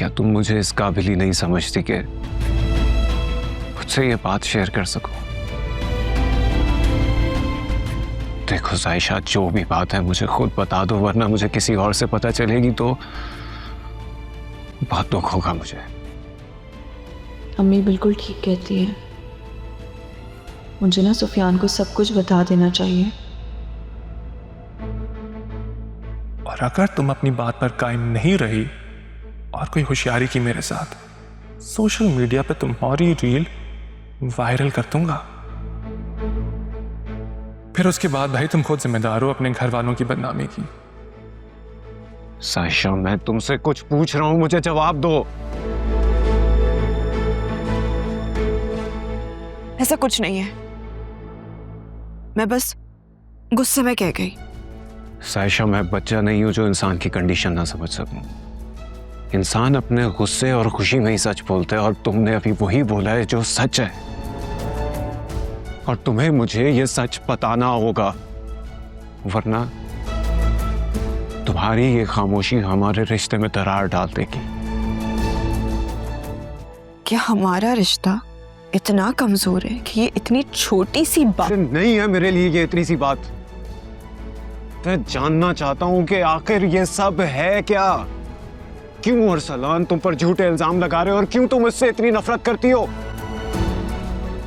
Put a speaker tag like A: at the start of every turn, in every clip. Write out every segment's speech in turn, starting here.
A: क्या तुम मुझे इस काबिल ही नहीं समझती कि मुझसे ये बात शेयर कर सको? देखो साइशा, जो भी बात है मुझे खुद बता दो, वरना मुझे किसी और से पता चलेगी तो बहुत दुख होगा मुझे।
B: अम्मी बिल्कुल ठीक कहती है, मुझे ना सुफियान को सब कुछ बता देना चाहिए।
C: और अगर तुम अपनी बात पर कायम नहीं रही और कोई होशियारी की मेरे साथ, सोशल मीडिया पे तुम्हारी रील वायरल कर दूंगा। फिर उसके बाद भाई तुम खुद जिम्मेदार हो अपने घर वालों की बदनामी की।
A: साइशा, मैं तुमसे कुछ पूछ रहा हूं, मुझे जवाब दो।
D: ऐसा कुछ नहीं है, मैं बस गुस्से में कह गई।
A: साइशा, मैं बच्चा नहीं हूं जो इंसान की कंडीशन ना समझ सकूं। इंसान अपने गुस्से और खुशी में ही सच बोलता है, और तुमने अभी वही बोला है जो सच है। और तुम्हें मुझे ये सच बताना होगा, वरना तुम्हारी ये खामोशी हमारे रिश्ते में दरार डाल देगी।
D: क्या हमारा रिश्ता इतना कमजोर है कि ये इतनी छोटी सी बात
A: नहीं है मेरे लिए ये इतनी सी बात? मैं जानना चाहता हूं कि आखिर ये सब है क्या? क्यों अरसलान तुम पर झूठे इल्जाम लगा रहे हो, और क्यों तुम इससे इतनी नफरत करती हो?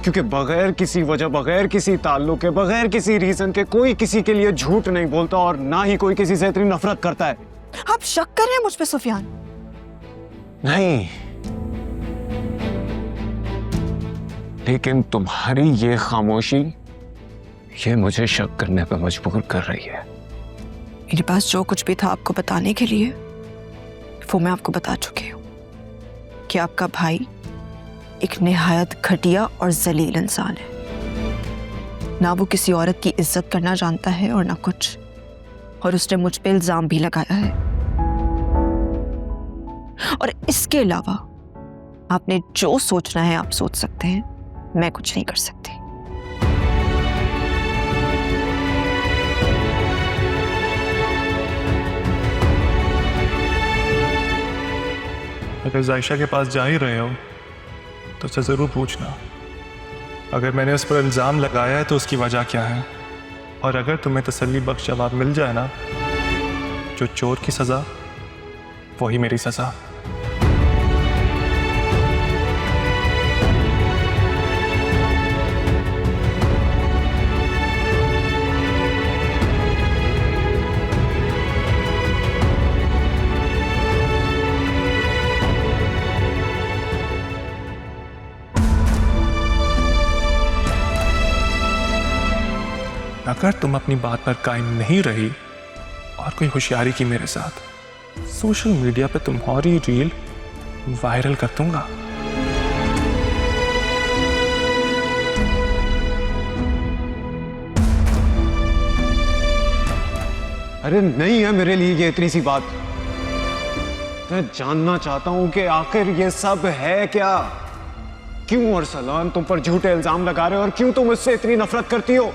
A: क्योंकि बगैर किसी वजह, बगैर किसी ताल्लुक के, बगैर किसी रीजन के कोई किसी के लिए झूठ नहीं बोलता, और ना ही कोई किसी से इतनी नफरत करता है।
D: आप शक कर रहे हैं मुझ पे सुफियान?
A: नहीं, लेकिन तुम्हारी ये खामोशी ये मुझे शक करने पर मजबूर कर रही है।
D: मेरे पास जो कुछ भी था आपको बताने के लिए, वो मैं आपको बता चुकी हूँ कि आपका भाई एक निहायत घटिया और जलील इंसान है। ना वो किसी औरत की इज्जत करना जानता है और ना कुछ, और उसने मुझ पे इल्जाम भी लगाया है। और इसके अलावा आपने जो सोचना है आप सोच सकते हैं, मैं कुछ नहीं कर सकती।
C: अगर जायशा के पास जा ही रहे हो तो उससे ज़रूर पूछना, अगर मैंने उस पर इल्ज़ाम लगाया है तो उसकी वजह क्या है। और अगर तुम्हें तसल्ली बख्श जवाब मिल जाए ना, जो चोर की सज़ा वही मेरी सज़ा। अगर तुम अपनी बात पर कायम नहीं रही और कोई होशियारी की मेरे साथ, सोशल मीडिया पे तुम्हारी रील वायरल कर दूंगा।
A: अरे नहीं है मेरे लिए ये इतनी सी बात। मैं जानना चाहता हूं कि आखिर ये सब है क्या? क्यों अरसलान तुम पर झूठे इल्जाम लगा रहे हो, और क्यों तुम इससे इतनी नफरत करती हो?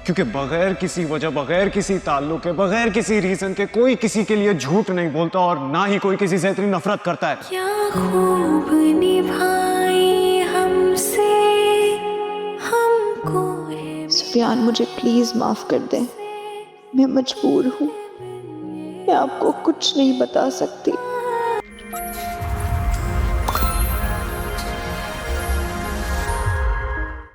A: क्योंकि बगैर किसी वजह, बगैर किसी ताल्लुक के, बगैर किसी रीजन के कोई किसी के लिए झूठ नहीं बोलता, और ना ही कोई किसी से इतनी नफरत करता है।
E: क्या खूब निभाई हमसे हमको।
B: सुफियान, मुझे प्लीज माफ कर दें, मैं मजबूर हूँ, मैं आपको कुछ नहीं बता सकती।